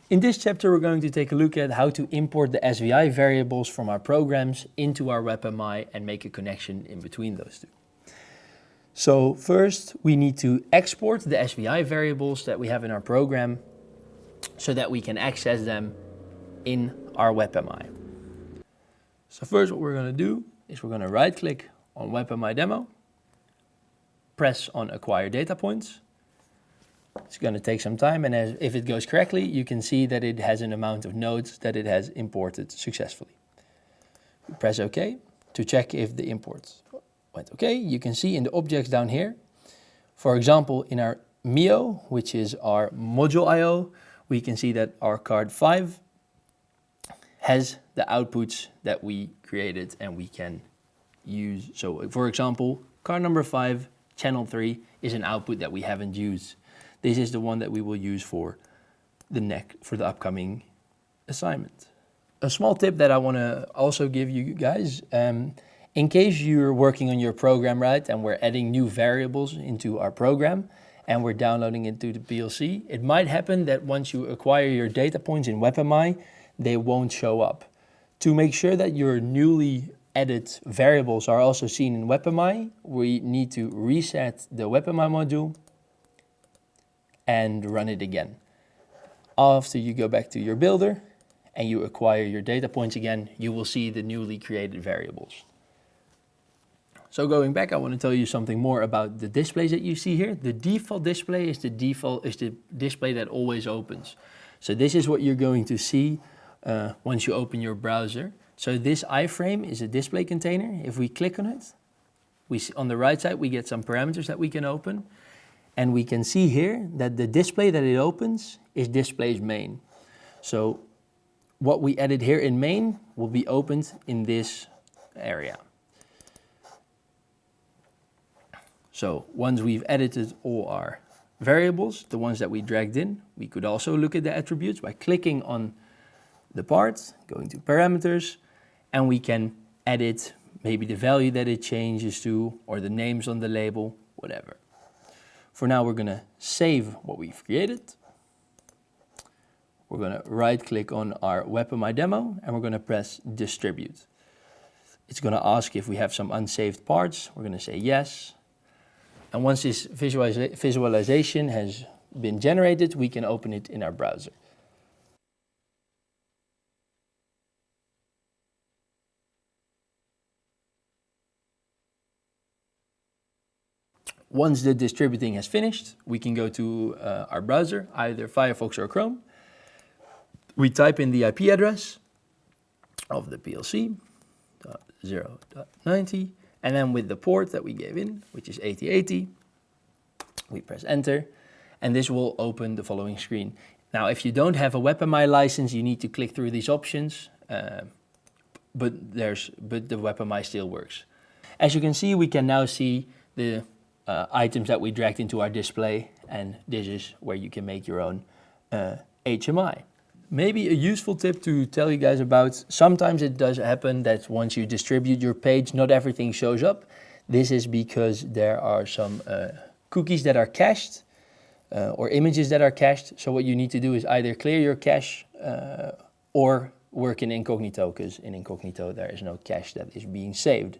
In this chapter, we're going to take a look at how to import the SVI variables from our programs into our WebMI and make a connection in between those two. So first, we need to export the SVI variables that we have in our program so that we can access them in our WebMI. So first, what we're going to do is we're going to right-click on WebMI demo, press on Acquire Data Points. It's going to take some time, and if it goes correctly, you can see that it has an amount of nodes that it has imported successfully. We press OK to check if the imports went OK. You can see in the objects down here, for example, in our MIO, which is our module IO, we can see that our card 5 has the outputs that we created and we can use. So for example, card number 5, channel 3 is an output that we haven't used. This is the one that we will use for the upcoming assignment. A small tip that I want to also give you guys, in case you're working on your program, right, and we're adding new variables into our program and we're downloading it to the PLC, it might happen that once you acquire your data points in WebMI, they won't show up. To make sure that your newly added variables are also seen in WebMI, we need to reset the WebMI module and run it again. After you go back to your builder and you acquire your data points again, you will see the newly created variables. So going back, I want to tell you something more about the displays that you see here. The default display is the display that always opens. So this is what you're going to see once you open your browser. So this iframe is a display container. If we click on it, we see on the right side we get some parameters that we can open. And we can see here that the display that it opens is displays main. So what we added here in main will be opened in this area. So once we've edited all our variables, the ones that we dragged in, we could also look at the attributes by clicking on the part, going to parameters, and we can edit maybe the value that it changes to or the names on the label, whatever. For now, we're going to save what we've created. We're going to right-click on our WebMI demo, and we're going to press Distribute. It's going to ask if we have some unsaved parts. We're going to say yes. And once this visualization has been generated, we can open it in our browser. Once the distributing has finished, we can go to our browser, either Firefox or Chrome. We type in the IP address of the PLC, 0.90, and then with the port that we gave in, which is 8080, we press enter, and this will open the following screen. Now, if you don't have a WebMI license, you need to click through these options, but the WebMI still works. As you can see, we can now see the items that we dragged into our display, and this is where you can make your own HMI. Maybe a useful tip to tell you guys about, sometimes it does happen that once you distribute your page, not everything shows up. This is because there are some cookies that are cached or images that are cached. So what you need to do is either clear your cache or work in incognito, because in incognito there is no cache that is being saved.